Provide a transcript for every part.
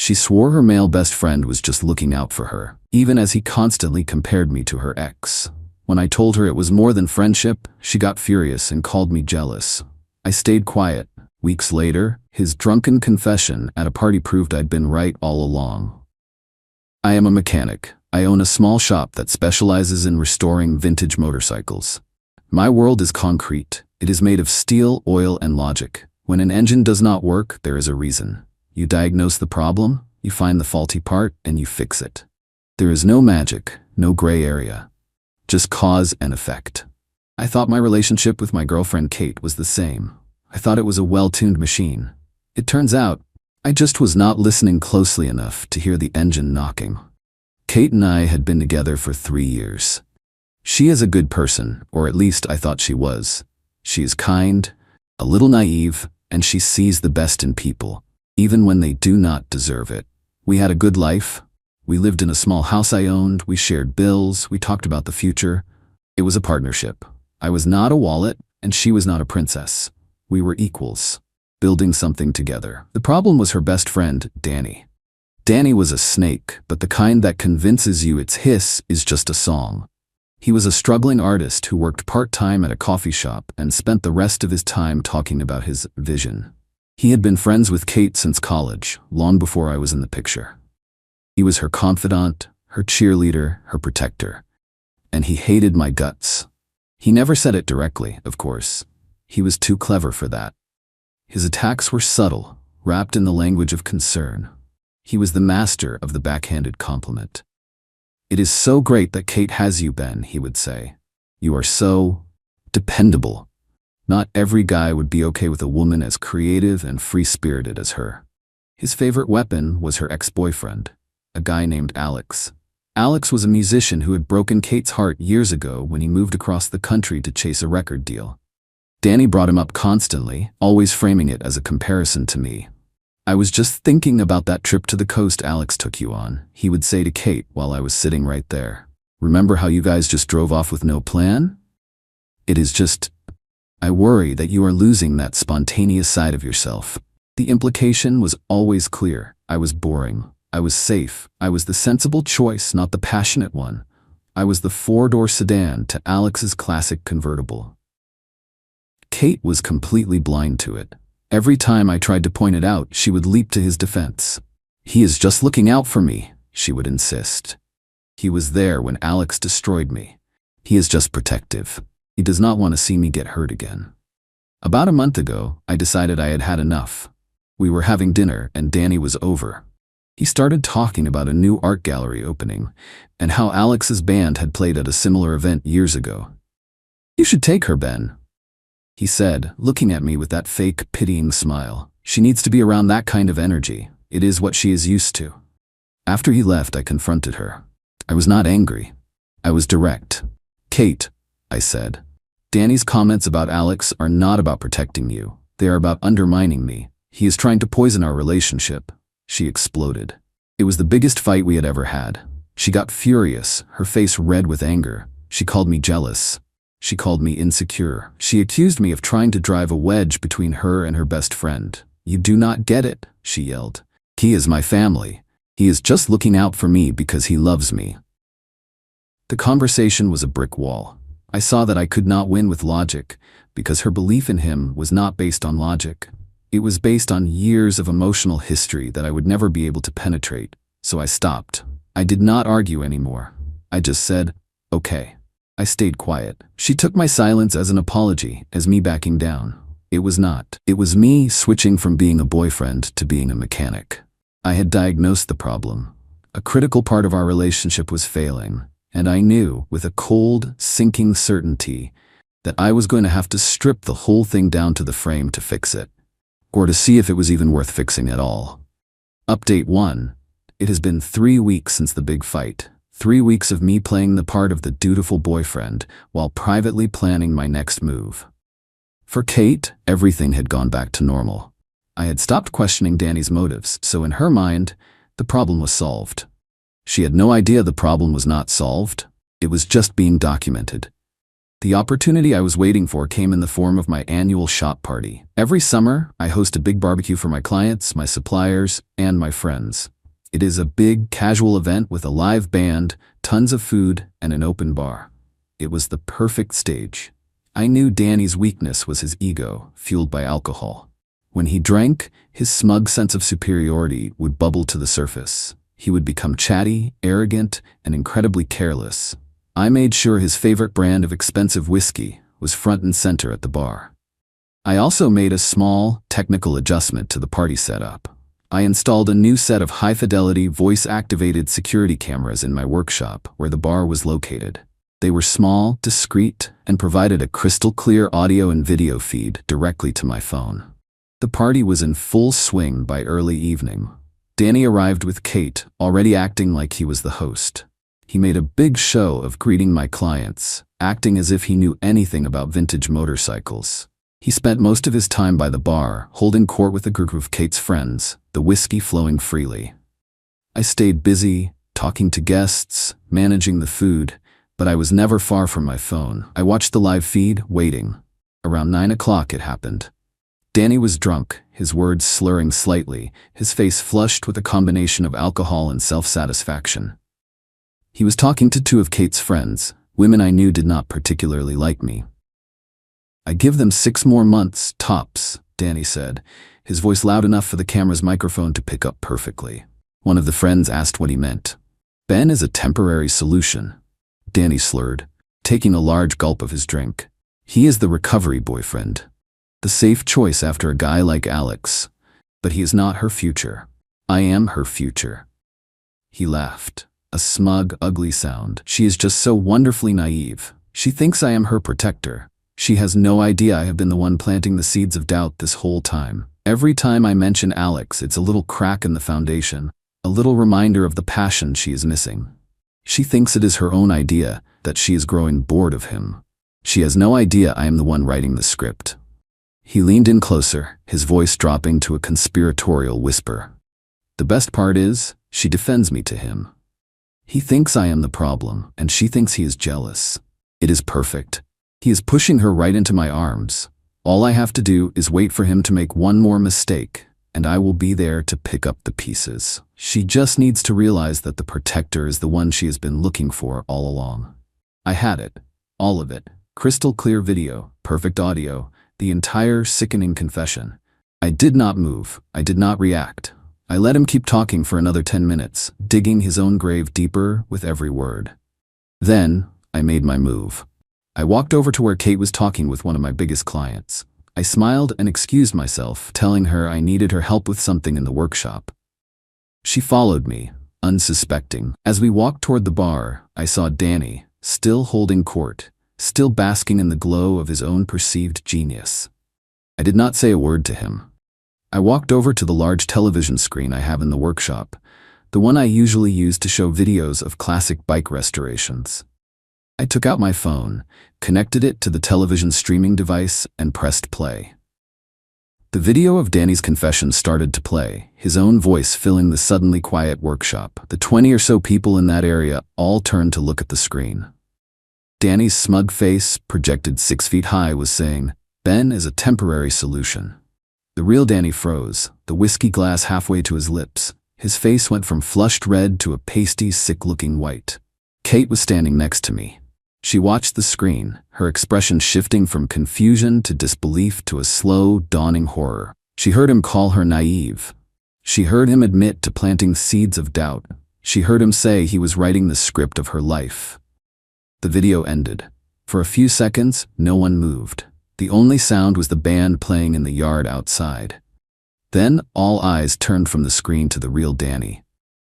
She swore her male best friend was just looking out for her, even as he constantly compared me to her ex. When I told her it was more than friendship, she got furious and called me jealous. I stayed quiet. Weeks later, his drunken confession at a party proved I'd been right all along. I am a mechanic. I own a small shop that specializes in restoring vintage motorcycles. My world is concrete. It is made of steel, oil, and logic. When an engine does not work, there is a reason. You diagnose the problem, you find the faulty part, and you fix it. There is no magic, no gray area. Just cause and effect. I thought my relationship with my girlfriend Kate was the same. I thought it was a well-tuned machine. It turns out, I just was not listening closely enough to hear the engine knocking. Kate and I had been together for 3 years. She is a good person, or at least I thought she was. She is kind, a little naive, and she sees the best in people, even when they do not deserve it. We had a good life. We lived in a small house I owned, we shared bills, we talked about the future. It was a partnership. I was not a wallet, and she was not a princess. We were equals, building something together. The problem was her best friend, Danny. Danny was a snake, but the kind that convinces you its hiss is just a song. He was a struggling artist who worked part-time at a coffee shop and spent the rest of his time talking about his vision. He had been friends with Kate since college, long before I was in the picture. He was her confidant, her cheerleader, her protector. And he hated my guts. He never said it directly, of course. He was too clever for that. His attacks were subtle, wrapped in the language of concern. He was the master of the backhanded compliment. "It is so great that Kate has you, Ben," he would say. "You are so dependable." Not every guy would be okay with a woman as creative and free-spirited as her. His favorite weapon was her ex-boyfriend, a guy named Alex. Alex was a musician who had broken Kate's heart years ago when he moved across the country to chase a record deal. Danny brought him up constantly, always framing it as a comparison to me. "I was just thinking about that trip to the coast Alex took you on," he would say to Kate while I was sitting right there. "Remember how you guys just drove off with no plan? It is just, I worry that you are losing that spontaneous side of yourself." The implication was always clear. I was boring. I was safe. I was the sensible choice, not the passionate one. I was the four-door sedan to Alex's classic convertible. Kate was completely blind to it. Every time I tried to point it out, she would leap to his defense. "He is just looking out for me," she would insist. "He was there when Alex destroyed me. He is just protective. He does not want to see me get hurt again." About a month ago, I decided I had had enough. We were having dinner and Danny was over. He started talking about a new art gallery opening and how Alex's band had played at a similar event years ago. "You should take her, Ben," he said, looking at me with that fake, pitying smile. "She needs to be around that kind of energy. It is what she is used to." After he left, I confronted her. I was not angry. I was direct. "Kate," I said, "Danny's comments about Alex are not about protecting you. They are about undermining me. He is trying to poison our relationship." She exploded. It was the biggest fight we had ever had. She got furious, her face red with anger. She called me jealous. She called me insecure. She accused me of trying to drive a wedge between her and her best friend. "You do not get it," she yelled. "He is my family. He is just looking out for me because he loves me." The conversation was a brick wall. I saw that I could not win with logic because her belief in him was not based on logic. It was based on years of emotional history that I would never be able to penetrate, so I stopped. I did not argue anymore. I just said, "Okay." I stayed quiet. She took my silence as an apology, as me backing down. It was not. It was me switching from being a boyfriend to being a mechanic. I had diagnosed the problem. A critical part of our relationship was failing, and I knew, with a cold, sinking certainty, that I was going to have to strip the whole thing down to the frame to fix it, or to see if it was even worth fixing at all. Update 1. It has been 3 weeks since the big fight. 3 weeks of me playing the part of the dutiful boyfriend while privately planning my next move. For Kate, everything had gone back to normal. I had stopped questioning Danny's motives, so in her mind, the problem was solved. She had no idea the problem was not solved. It was just being documented. The opportunity I was waiting for came in the form of my annual shop party. Every summer, I host a big barbecue for my clients, my suppliers, and my friends. It is a big, casual event with a live band, tons of food, and an open bar. It was the perfect stage. I knew Danny's weakness was his ego, fueled by alcohol. When he drank, his smug sense of superiority would bubble to the surface. He would become chatty, arrogant, and incredibly careless. I made sure his favorite brand of expensive whiskey was front and center at the bar. I also made a small, technical adjustment to the party setup. I installed a new set of high-fidelity, voice-activated security cameras in my workshop where the bar was located. They were small, discreet, and provided a crystal-clear audio and video feed directly to my phone. The party was in full swing by early evening. Danny arrived with Kate, already acting like he was the host. He made a big show of greeting my clients, acting as if he knew anything about vintage motorcycles. He spent most of his time by the bar, holding court with a group of Kate's friends, the whiskey flowing freely. I stayed busy, talking to guests, managing the food, but I was never far from my phone. I watched the live feed, waiting. Around 9 o'clock it happened. Danny was drunk, his words slurring slightly, his face flushed with a combination of alcohol and self-satisfaction. He was talking to two of Kate's friends, women I knew did not particularly like me. "I give them 6 more months, tops," Danny said, his voice loud enough for the camera's microphone to pick up perfectly. One of the friends asked what he meant. "Ben is a temporary solution," Danny slurred, taking a large gulp of his drink. "He is the recovery boyfriend. The safe choice after a guy like Alex. But he is not her future. I am her future." He laughed. A smug, ugly sound. "She is just so wonderfully naive. She thinks I am her protector. She has no idea I have been the one planting the seeds of doubt this whole time. Every time I mention Alex, it's a little crack in the foundation, a little reminder of the passion she is missing. She thinks it is her own idea, that she is growing bored of him. She has no idea I am the one writing the script." He leaned in closer, his voice dropping to a conspiratorial whisper. "The best part is, she defends me to him. He thinks I am the problem, and she thinks he is jealous. It is perfect. He is pushing her right into my arms. All I have to do is wait for him to make one more mistake, and I will be there to pick up the pieces. She just needs to realize that the protector is the one she has been looking for all along." I had it. All of it. Crystal clear video, perfect audio, the entire sickening confession. I did not move. I did not react. I let him keep talking for another 10 minutes, digging his own grave deeper with every word. Then, I made my move. I walked over to where Kate was talking with one of my biggest clients. I smiled and excused myself, telling her I needed her help with something in the workshop. She followed me, unsuspecting. As we walked toward the bar, I saw Danny, still holding court, still basking in the glow of his own perceived genius. I did not say a word to him. I walked over to the large television screen I have in the workshop, the one I usually use to show videos of classic bike restorations. I took out my phone, connected it to the television streaming device, and pressed play. The video of Danny's confession started to play, his own voice filling the suddenly quiet workshop. The 20 or so people in that area all turned to look at the screen. Danny's smug face, projected 6 feet high, was saying, "Ben is a temporary solution." The real Danny froze, the whiskey glass halfway to his lips. His face went from flushed red to a pasty, sick-looking white. Kate was standing next to me. She watched the screen, her expression shifting from confusion to disbelief to a slow, dawning horror. She heard him call her naive. She heard him admit to planting seeds of doubt. She heard him say he was writing the script of her life. The video ended. For a few seconds, no one moved. The only sound was the band playing in the yard outside. Then, all eyes turned from the screen to the real Danny.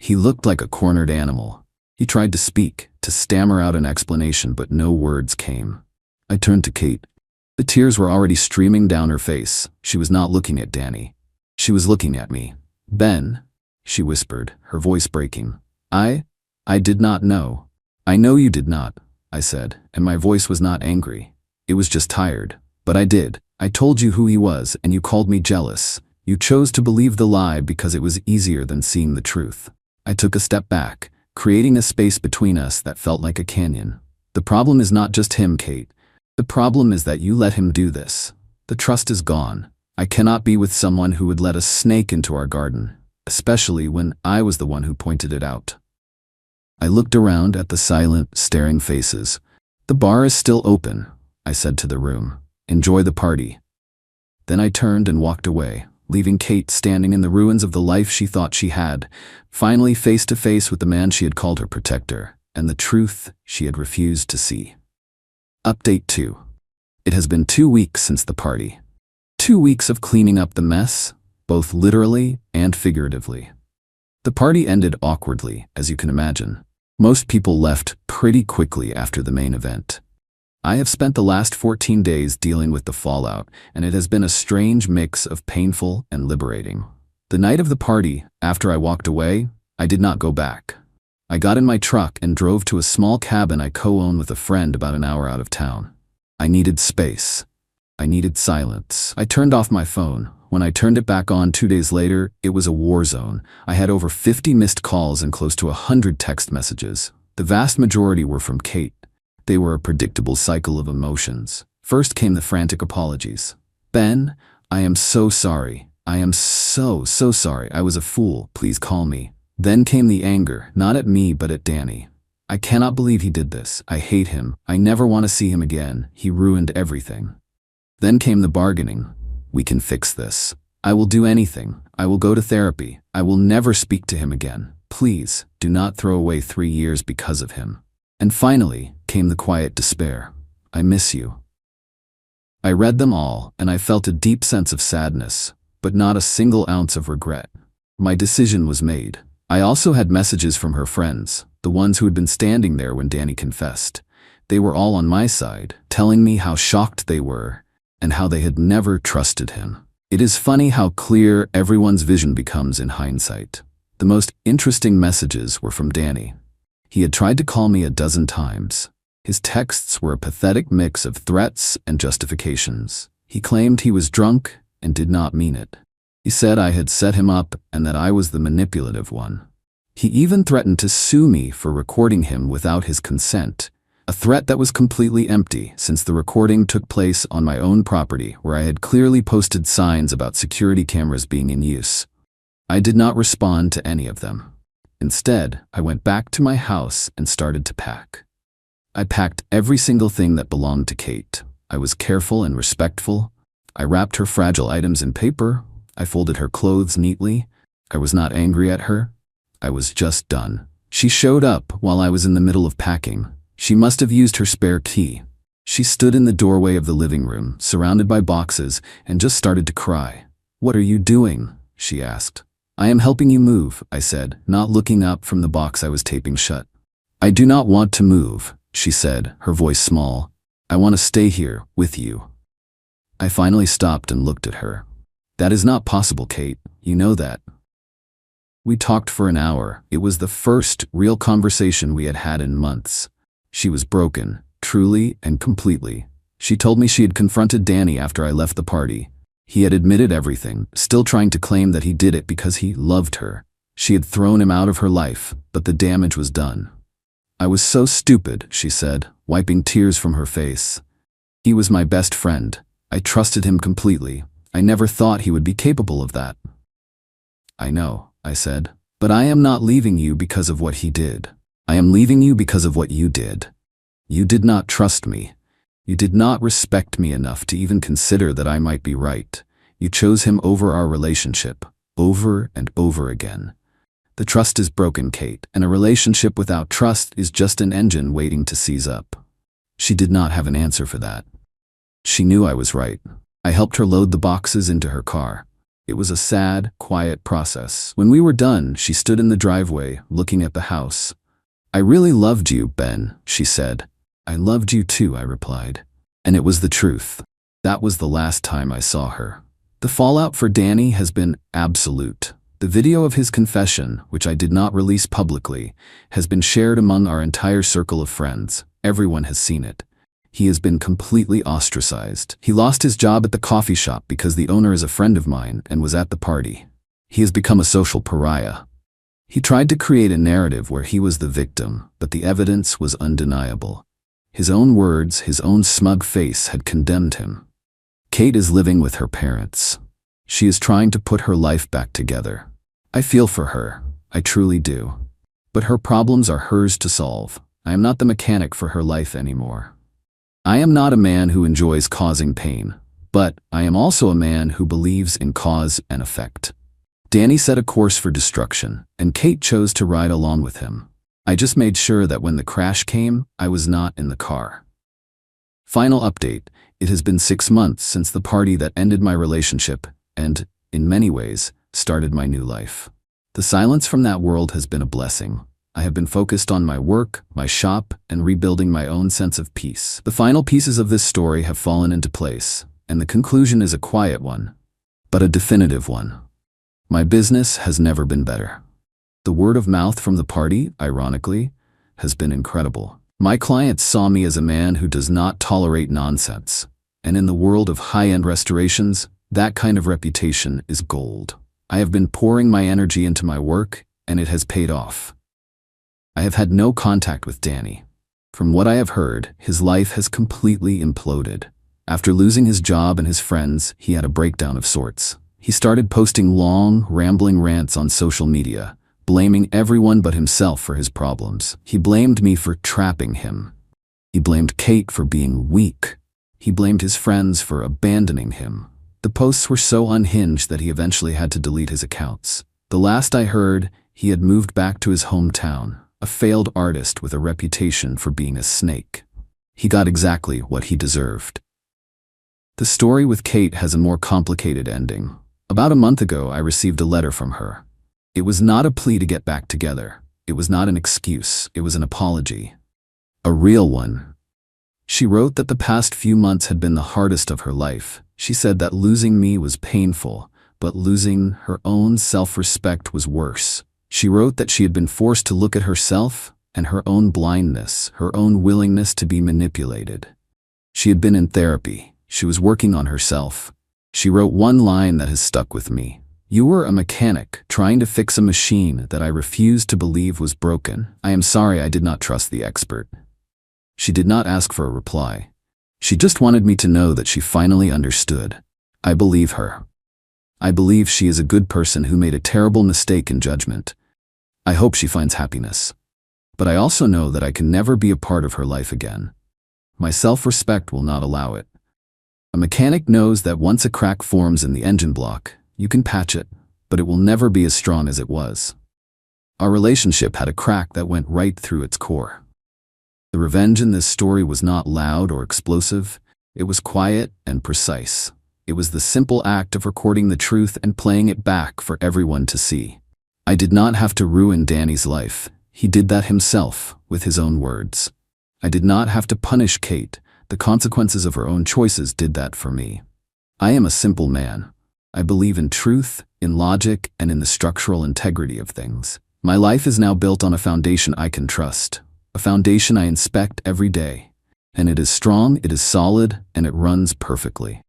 He looked like a cornered animal. He tried to speak, to stammer out an explanation, but no words came. I turned to Kate. The tears were already streaming down her face. She was not looking at Danny. She was looking at me. "Ben," she whispered, her voice breaking. I did not know." "I know you did not," I said, and my voice was not angry. It was just tired. "But I did. I told you who he was, and you called me jealous. You chose to believe the lie because it was easier than seeing the truth." I took a step back, creating a space between us that felt like a canyon. "The problem is not just him, Kate. The problem is that you let him do this. The trust is gone. I cannot be with someone who would let a snake into our garden, especially when I was the one who pointed it out. I looked around at the silent, staring faces. The bar is still open, I said to the room. Enjoy the party. Then I turned and walked away, leaving Kate standing in the ruins of the life she thought she had, finally face to face with the man she had called her protector, and the truth she had refused to see. Update 2. It has been 2 weeks since the party. 2 weeks of cleaning up the mess, both literally and figuratively. The party ended awkwardly, as you can imagine. Most people left pretty quickly after the main event. I have spent the last 14 days dealing with the fallout, and it has been a strange mix of painful and liberating. The night of the party, after I walked away, I did not go back. I got in my truck and drove to a small cabin I co-own with a friend about an hour out of town. I needed space. I needed silence. I turned off my phone. When I turned it back on 2 days later, it was a war zone. I had over 50 missed calls and close to 100 text messages. The vast majority were from Kate. They were a predictable cycle of emotions. First came the frantic apologies. Ben, I am so sorry. I am so sorry. I was a fool. Please call me. Then came the anger, not at me but at Danny. I cannot believe he did this. I hate him. I never want to see him again. He ruined everything. Then came the bargaining. We can fix this. I will do anything. I will go to therapy. I will never speak to him again. Please, do not throw away 3 years because of him. And finally came the quiet despair. I miss you. I read them all, and I felt a deep sense of sadness, but not a single ounce of regret. My decision was made. I also had messages from her friends, the ones who had been standing there when Danny confessed. They were all on my side, telling me how shocked they were, and how they had never trusted him. It is funny how clear everyone's vision becomes in hindsight. The most interesting messages were from Danny. He had tried to call me a dozen times. His texts were a pathetic mix of threats and justifications. He claimed he was drunk and did not mean it. He said I had set him up and that I was the manipulative one. He even threatened to sue me for recording him without his consent, a threat that was completely empty since the recording took place on my own property where I had clearly posted signs about security cameras being in use. I did not respond to any of them. Instead, I went back to my house and started to pack. I packed every single thing that belonged to Kate. I was careful and respectful. I wrapped her fragile items in paper. I folded her clothes neatly. I was not angry at her. I was just done. She showed up while I was in the middle of packing. She must have used her spare key. She stood in the doorway of the living room, surrounded by boxes, and just started to cry. "What are you doing?" she asked. "I am helping you move," I said, not looking up from the box I was taping shut. "I do not want to move," she said, her voice small. "I want to stay here, with you." I finally stopped and looked at her. "That is not possible, Kate. You know that." We talked for an hour. It was the first real conversation we had had in months. She was broken, truly and completely. She told me she had confronted Danny after I left the party. He had admitted everything, still trying to claim that he did it because he loved her. She had thrown him out of her life, but the damage was done. "I was so stupid," she said, wiping tears from her face. "He was my best friend. I trusted him completely. I never thought he would be capable of that." "I know," I said, "but I am not leaving you because of what he did. I am leaving you because of what you did. You did not trust me. You did not respect me enough to even consider that I might be right. You chose him over our relationship, over and over again. The trust is broken, Kate, and a relationship without trust is just an engine waiting to seize up." She did not have an answer for that. She knew I was right. I helped her load the boxes into her car. It was a sad, quiet process. When we were done, she stood in the driveway, looking at the house. "I really loved you, Ben," she said. "I loved you too," I replied. And it was the truth. That was the last time I saw her. The fallout for Danny has been absolute. The video of his confession, which I did not release publicly, has been shared among our entire circle of friends. Everyone has seen it. He has been completely ostracized. He lost his job at the coffee shop because the owner is a friend of mine and was at the party. He has become a social pariah. He tried to create a narrative where he was the victim, but the evidence was undeniable. His own words, his own smug face had condemned him. Kate is living with her parents. She is trying to put her life back together. I feel for her, I truly do. But her problems are hers to solve. I am not the mechanic for her life anymore. I am not a man who enjoys causing pain, but I am also a man who believes in cause and effect. Danny set a course for destruction, and Kate chose to ride along with him. I just made sure that when the crash came, I was not in the car. Final update: it has been 6 months since the party that ended my relationship and, in many ways, started my new life. The silence from that world has been a blessing. I have been focused on my work, my shop, and rebuilding my own sense of peace. The final pieces of this story have fallen into place, and the conclusion is a quiet one, but a definitive one. My business has never been better. The word of mouth from the party, ironically, has been incredible. My clients saw me as a man who does not tolerate nonsense, and in the world of high-end restorations, that kind of reputation is gold. I have been pouring my energy into my work, and it has paid off. I have had no contact with Danny. From what I have heard, his life has completely imploded. After losing his job and his friends, he had a breakdown of sorts. He started posting long, rambling rants on social media, blaming everyone but himself for his problems. He blamed me for trapping him. He blamed Kate for being weak. He blamed his friends for abandoning him. The posts were so unhinged that he eventually had to delete his accounts. The last I heard, he had moved back to his hometown, a failed artist with a reputation for being a snake. He got exactly what he deserved. The story with Kate has a more complicated ending. About a month ago, I received a letter from her. It was not a plea to get back together. It was not an excuse. It was an apology. A real one. She wrote that the past few months had been the hardest of her life. She said that losing me was painful, but losing her own self-respect was worse. She wrote that she had been forced to look at herself and her own blindness, her own willingness to be manipulated. She had been in therapy. She was working on herself. She wrote one line that has stuck with me. "You were a mechanic trying to fix a machine that I refused to believe was broken. I am sorry I did not trust the expert." She did not ask for a reply. She just wanted me to know that she finally understood. I believe her. I believe she is a good person who made a terrible mistake in judgment. I hope she finds happiness. But I also know that I can never be a part of her life again. My self-respect will not allow it. A mechanic knows that once a crack forms in the engine block, you can patch it, but it will never be as strong as it was. Our relationship had a crack that went right through its core. The revenge in this story was not loud or explosive. It was quiet and precise. It was the simple act of recording the truth and playing it back for everyone to see. I did not have to ruin Danny's life. He did that himself, with his own words. I did not have to punish Kate. The consequences of her own choices did that for me. I am a simple man. I believe in truth, in logic, and in the structural integrity of things. My life is now built on a foundation I can trust, a foundation I inspect every day. And it is strong, it is solid, and it runs perfectly.